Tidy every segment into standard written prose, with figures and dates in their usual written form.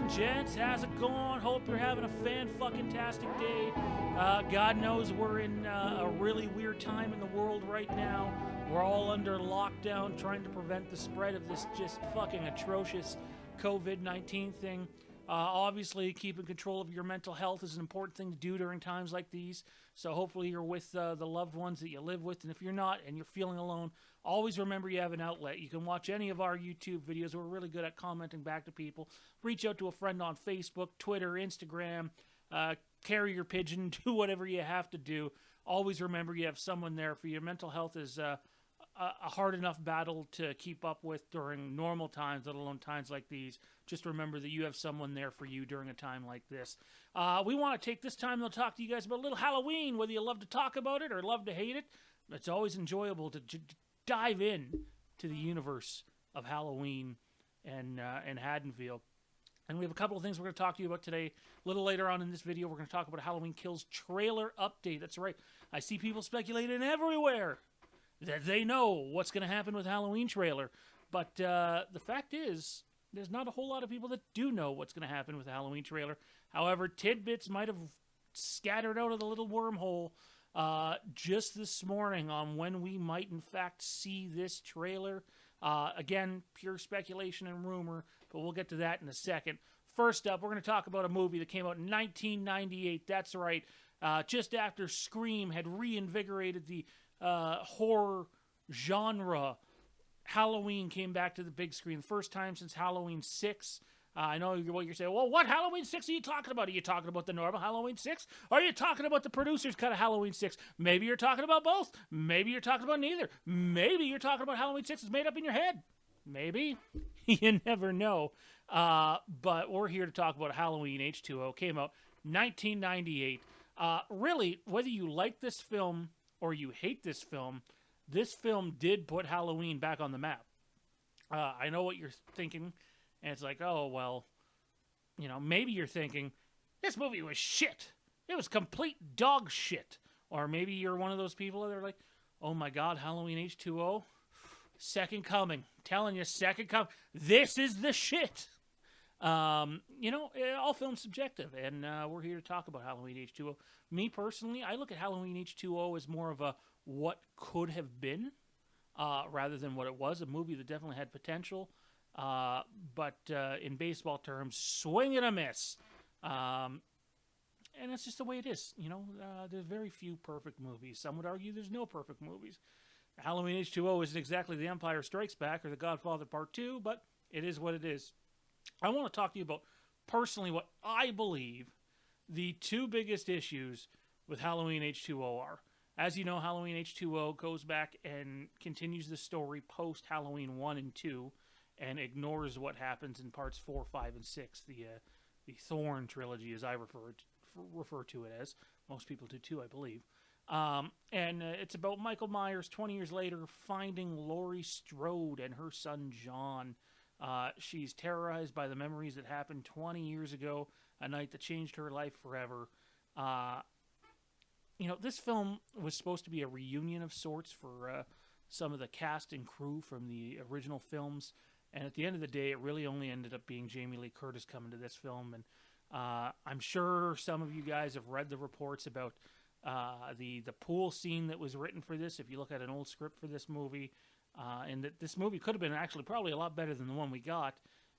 and gents, how's it going? Hope you're having a fan-fucking-tastic day. God knows we're in a really weird time in the world right now. We're all under lockdown trying to prevent the spread of this just fucking atrocious COVID-19 thing. Obviously, keeping control of your mental health is an important thing to do during times like these. So hopefully you're with the loved ones that you live with. And if you're not and you're feeling alone, always remember you have an outlet. You can watch any of our YouTube videos. We're really good at commenting back to people. Reach out to a friend on Facebook, Twitter, Instagram. Carry your pigeon. Do whatever you have to do. Always remember you have someone there for you. Mental health is a hard enough battle to keep up with during normal times, let alone times like these. Just remember that you have someone there for you during a time like this. We want to take this time to talk to you guys about a little Halloween, whether you love to talk about it or love to hate it. It's always enjoyable to dive in to the universe of Halloween and Haddonfield. And we have a couple of things we're going to talk to you about today. A little later on in this video, we're going to talk about a Halloween Kills trailer update. That's right. I see people speculating everywhere that they know what's going to happen with Halloween trailer. But the fact is, there's not a whole lot of people that do know what's going to happen with the Halloween trailer. However, tidbits might have scattered out of the little wormhole just this morning on when we might, in fact, see this trailer. Again, pure speculation and rumor, but we'll get to that in a second. First up, we're going to talk about a movie that came out in 1998. That's right. Just after Scream had reinvigorated the horror genre, Halloween came back to the big screen. The first time since Halloween 6. I know what you're saying. Well, what Halloween 6 are you talking about? Are you talking about the normal Halloween 6? Or are you talking about the producer's cut of Halloween 6? Maybe you're talking about both. Maybe you're talking about neither. Maybe you're talking about Halloween 6 is made up in your head. Maybe. You never know. But we're here to talk about Halloween H20. Came out 1998. Really, whether you like this film or you hate this film did put Halloween back on the map. I know what you're thinking, and it's like, oh, well, you know, maybe you're thinking, this movie was shit. It was complete dog shit. Or maybe you're one of those people that are like, oh my God, Halloween H20, second coming. Telling you, second coming. This is the shit. You know, all film's subjective, and we're here to talk about Halloween H20. Me personally, I look at Halloween H20 as more of a what could have been, rather than what it was. A movie that definitely had potential, but in baseball terms, swing and a miss. And that's just the way it is. You know, there's very few perfect movies. Some would argue there's no perfect movies. Halloween H20 isn't exactly The Empire Strikes Back or The Godfather Part 2, but it is what it is. I want to talk to you about, personally, what I believe the two biggest issues with Halloween H20 are. As you know, Halloween H20 goes back and continues the story post-Halloween 1 and 2 and ignores what happens in parts 4, 5, and 6, the Thorn trilogy, as I refer to it as. Most people do too, I believe. And it's about Michael Myers 20 years later finding Laurie Strode and her son John. She's terrorized by the memories that happened 20 years ago, a night that changed her life forever. You know, this film was supposed to be a reunion of sorts for some of the cast and crew from the original films. And at the end of the day, it really only ended up being Jamie Lee Curtis coming to this film. And I'm sure some of you guys have read the reports about the pool scene that was written for this. If you look at an old script for this movie, and that this movie could have been actually probably a lot better than the one we got,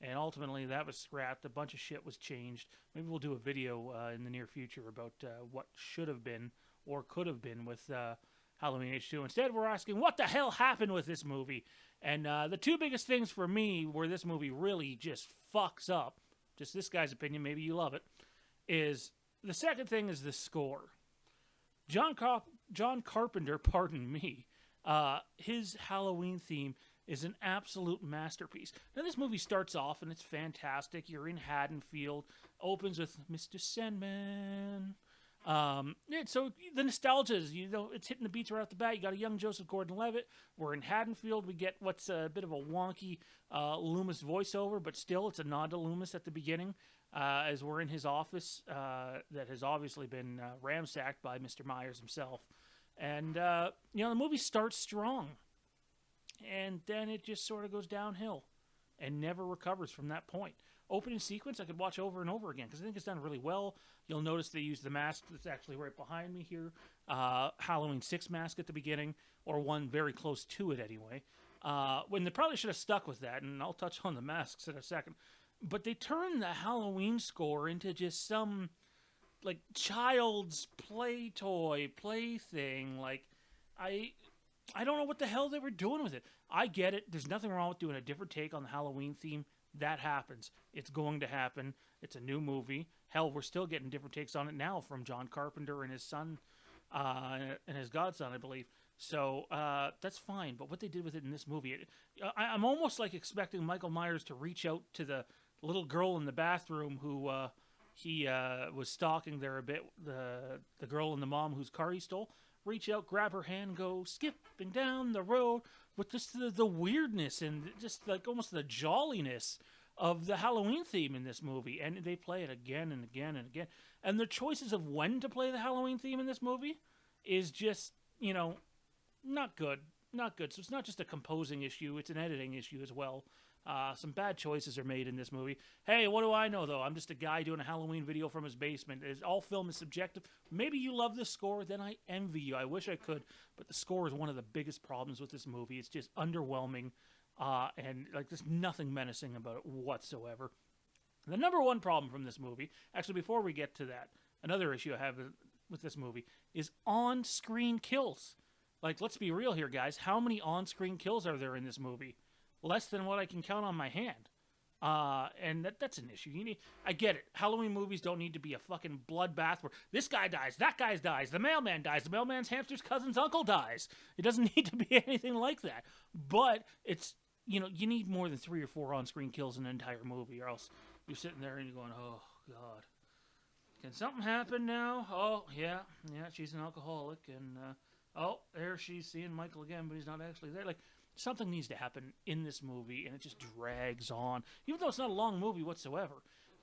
and ultimately that was scrapped. A bunch of shit was changed. Maybe we'll do a video in the near future about what should have been or could have been with Halloween H2. Instead, we're asking, what the hell happened with this movie? And the two biggest things for me where this movie really just fucks up, just this guy's opinion, maybe you love it, is the second thing is the score. John Carpenter, pardon me, his Halloween theme is an absolute masterpiece. Now, this movie starts off, and it's fantastic. You're in Haddonfield. Opens with Mr. Sandman. So the nostalgia is, you know, it's hitting the beats right off the bat. You got a young Joseph Gordon-Levitt. We're in Haddonfield. We get what's a bit of a wonky Loomis voiceover, but still it's a nod to Loomis at the beginning, as we're in his office that has obviously been ransacked by Mr. Myers himself. And, you know, the movie starts strong. And then it just sort of goes downhill and never recovers from that point. opening sequence I could watch over and over again because I think it's done really well. You'll notice they use the mask that's actually right behind me here, Halloween 6 mask at the beginning, or one very close to it anyway. When they probably should have stuck with that, and I'll touch on the masks in a second. But they turned the Halloween score into just some like child's play toy plaything. Like I don't know what the hell they were doing with it. I get it. There's nothing wrong with doing a different take on the Halloween theme. That happens. It's going to happen. It's a new movie. Hell, we're still getting different takes on it now from John Carpenter and his son, and his godson, I believe. So that's fine. But what they did with it in this movie, I'm almost like expecting Michael Myers to reach out to the little girl in the bathroom who he was stalking there a bit, the girl and the mom whose car he stole. Reach out, grab her hand, go skipping down the road with just the weirdness and just like almost the jolliness of the Halloween theme in this movie. And they play it again and again and again. And their choices of when to play the Halloween theme in this movie is just, not good. Not good. So it's not just a composing issue, it's an editing issue as well. Some bad choices are made in this movie. Hey, what do I know, though? I'm just a guy doing a Halloween video from his basement. All film is subjective. Maybe you love the score, then I envy you. I wish I could, but the score is one of the biggest problems with this movie. It's just underwhelming, and like there's nothing menacing about it whatsoever. The number one problem from this movie, actually, before we get to that, another issue I have with this movie is on-screen kills. Like, let's be real here, guys. How many on-screen kills are there in this movie? Less than what I can count on my hand. And that's an issue. I get it. Halloween movies don't need to be a fucking bloodbath where this guy dies, that guy dies, the mailman dies, the mailman's hamster's cousin's uncle dies. It doesn't need to be anything like that. But it's, you need more than 3 or 4 on-screen kills in an entire movie, or else you're sitting there and you're going, oh, God. Can something happen now? Oh, yeah, she's an alcoholic. And, oh, there she's seeing Michael again, but he's not actually there. Like, something needs to happen in this movie, and it just drags on, even though it's not a long movie whatsoever.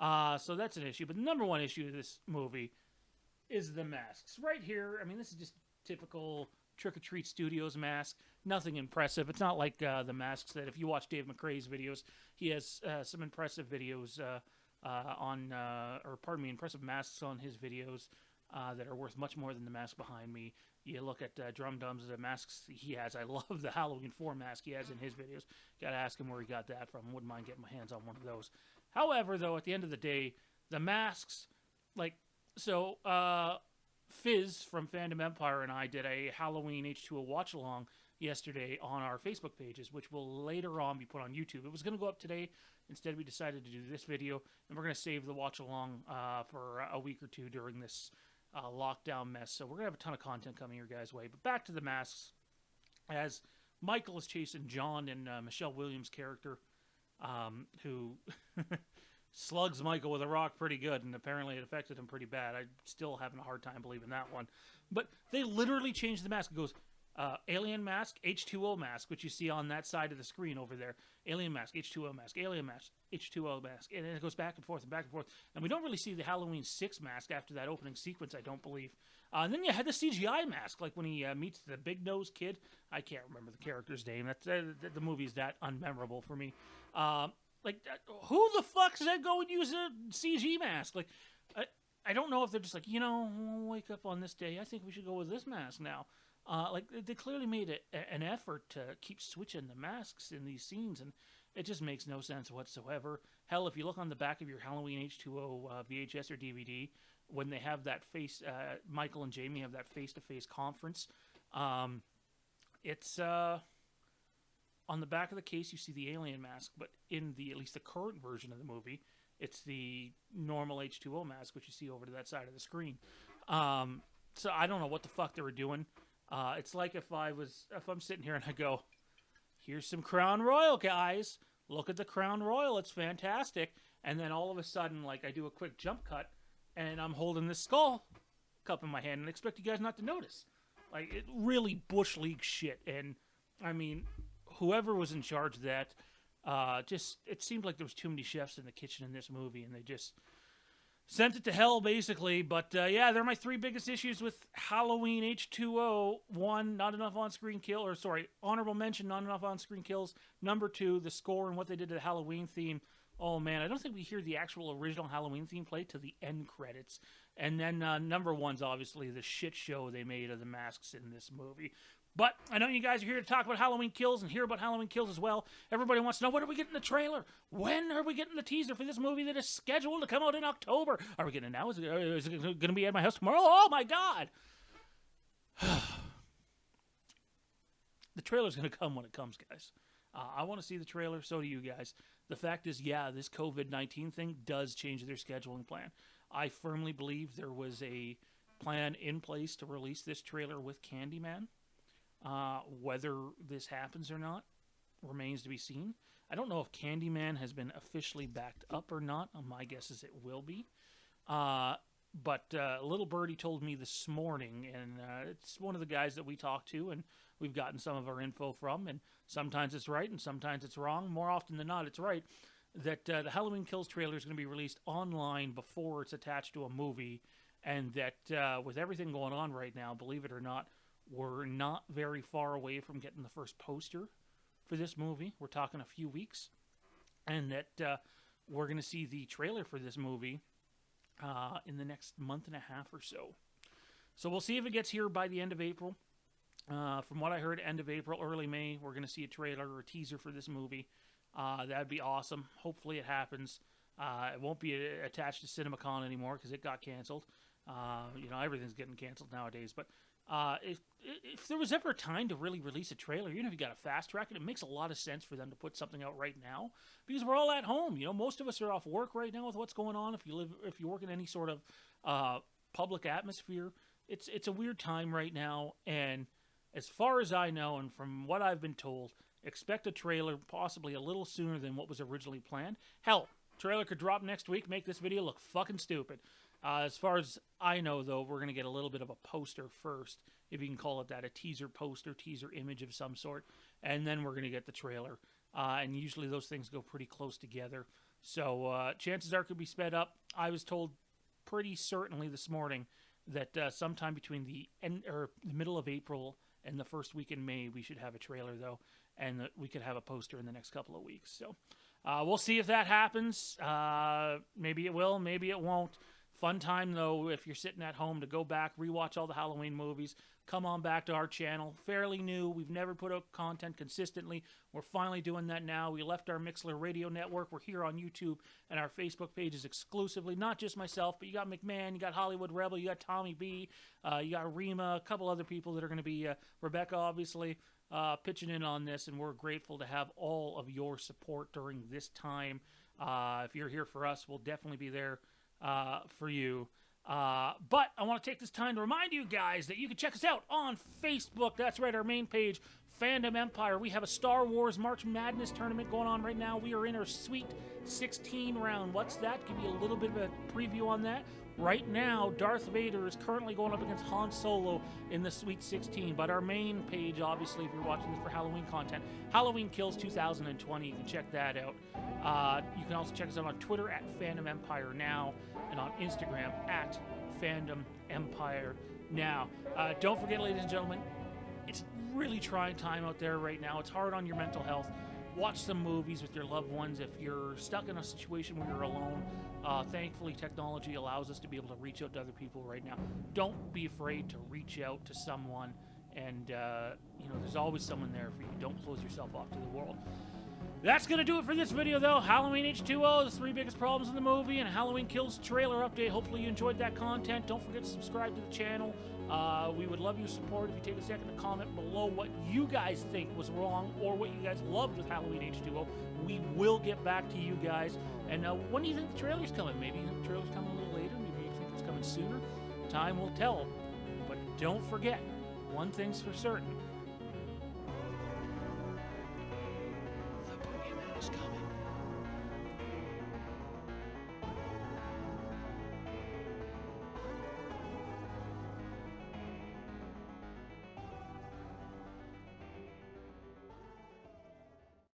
So that's an issue. But the number one issue of this movie is the masks. Right here, I mean, this is just typical Trick or Treat Studios mask. Nothing impressive. It's not like the masks that, if you watch Dave McRae's videos, he has some impressive videos impressive masks on his videos that are worth much more than the mask behind me. You look at Drum Dum's, the masks he has. I love the Halloween 4 mask he has in his videos. Got to ask him where he got that from. Wouldn't mind getting my hands on one of those. However, though, at the end of the day, the masks, Fizz from Fandom Empire and I did a Halloween H20 watch-along yesterday on our Facebook pages, which will later on be put on YouTube. It was going to go up today. Instead, we decided to do this video, and we're going to save the watch-along for a week or two during this lockdown mess. So we're going to have a ton of content coming your guys' way. But back to the masks. As Michael is chasing John and Michelle Williams' character, who slugs Michael with a rock pretty good, and apparently it affected him pretty bad. I'm still having a hard time believing that one. But they literally changed the mask. It goes alien mask, H2O mask, which you see on that side of the screen over there. Alien mask, H2O mask, alien mask, H2O mask. And then it goes back and forth and back and forth. And we don't really see the Halloween 6 mask after that opening sequence, I don't believe. And then you had the CGI mask, like when he meets the big nose kid. I can't remember the character's name. That's the movie's that unmemorable for me. Who the fuck said go and use a CG mask? Like, I don't know if they're just like, we'll wake up on this day. I think we should go with this mask now. They clearly made an effort to keep switching the masks in these scenes, and it just makes no sense whatsoever. Hell, if you look on the back of your Halloween H2O VHS or DVD, when they have that Michael and Jamie have that face-to-face conference, it's on the back of the case you see the alien mask, but in at least the current version of the movie, it's the normal H2O mask, which you see over to that side of the screen. So I don't know what the fuck they were doing. It's like if I'm sitting here and I go, here's some Crown Royal, guys. Look at the Crown Royal. It's fantastic. And then all of a sudden, I do a quick jump cut, and I'm holding this skull cup in my hand and expect you guys not to notice. It really Bush League shit. And, I mean, whoever was in charge of that, it seemed like there was too many chefs in the kitchen in this movie, and they just sent it to hell, basically. But, yeah, they're my 3 biggest issues with Halloween H2O. 1, not enough on-screen honorable mention, not enough on-screen kills. Number 2, the score and what they did to the Halloween theme. Oh man, I don't think we hear the actual original Halloween theme play to the end credits. And then number one's obviously the shit show they made of the masks in this movie. But I know you guys are here to talk about Halloween Kills and hear about Halloween Kills as well. Everybody wants to know, when are we getting the trailer? When are we getting the teaser for this movie that is scheduled to come out in October? Are we getting it now? Is it going to be at my house tomorrow? Oh my God! The trailer's going to come when it comes, guys. I want to see the trailer, so do you guys. The fact is, yeah, this COVID-19 thing does change their scheduling plan. I firmly believe there was a plan in place to release this trailer with Candyman. Whether this happens or not remains to be seen. I don't know if Candyman has been officially backed up or not. My guess is it will be. But Little Birdie told me this morning, and it's one of the guys that we talk to, and we've gotten some of our info from, and sometimes it's right and sometimes it's wrong. More often than not, it's right, that the Halloween Kills trailer is going to be released online before it's attached to a movie, and that with everything going on right now, believe it or not, we're not very far away from getting the first poster for this movie. We're talking a few weeks, and that we're going to see the trailer for this movie in the next month and a half or so. So we'll see if it gets here by the end of April. From what I heard, end of April, early May, we're going to see a trailer or a teaser for this movie. That'd be awesome. Hopefully it happens. It won't be attached to CinemaCon anymore because it got canceled. Everything's getting canceled nowadays. But if there was ever a time to really release a trailer, even if you got to fast track it, it makes a lot of sense for them to put something out right now because we're all at home. Most of us are off work right now with what's going on. If you work in any sort of public atmosphere, it's a weird time right now. And as far as I know, and from what I've been told, expect a trailer possibly a little sooner than what was originally planned. Hell, trailer could drop next week, make this video look fucking stupid. As far as I know, though, we're going to get a little bit of a poster first, if you can call it that, a teaser poster, teaser image of some sort, and then we're going to get the trailer. And usually those things go pretty close together. So chances are it could be sped up. I was told pretty certainly this morning that sometime between the middle of April and the first week in May, we should have a trailer, though, and that we could have a poster in the next couple of weeks. So we'll see if that happens. Maybe it will, maybe it won't. Fun time, though, if you're sitting at home to go back, rewatch all the Halloween movies. Come on back to our channel. Fairly new. We've never put out content consistently. We're finally doing that now. We left our Mixler radio network. We're here on YouTube and our Facebook pages exclusively. Not just myself, but you got McMahon, you got Hollywood Rebel, you got Tommy B, you got Rima, a couple other people that are going to be, Rebecca, obviously, pitching in on this, and we're grateful to have all of your support during this time. If you're here for us, we'll definitely be there for you. But I want to take this time to remind you guys that you can check us out on Facebook. That's right, our main page, Fandom Empire. We have a Star Wars March Madness tournament going on right now. We are in our Sweet 16 round. What's that? Give you a little bit of a preview on that. Right now, Darth Vader is currently going up against Han Solo in the Sweet 16. But our main page, obviously, if you're watching this for Halloween content, Halloween Kills 2020. You can check that out. You can also check us out on Twitter at Fandom Empire Now, and on Instagram at Fandom Empire Now. Don't forget, ladies and gentlemen, it's really trying time out there right now. It's hard on your mental health. Watch some movies with your loved ones. If you're stuck in a situation where you're alone, thankfully technology allows us to be able to reach out to other people right now. Don't be afraid to reach out to someone, and there's always someone there for you. Don't close yourself off to the world. That's going to do it for this video, though. Halloween H20, the 3 biggest problems in the movie, and Halloween Kills trailer update. Hopefully you enjoyed that content. Don't forget to subscribe to the channel. We would love your support if you take a second to comment below what you guys think was wrong or what you guys loved with Halloween H20. We will get back to you guys. And when do you think the trailer's coming? Maybe you think the trailer's coming a little later. Maybe you think it's coming sooner. Time will tell. But don't forget, one thing's for certain.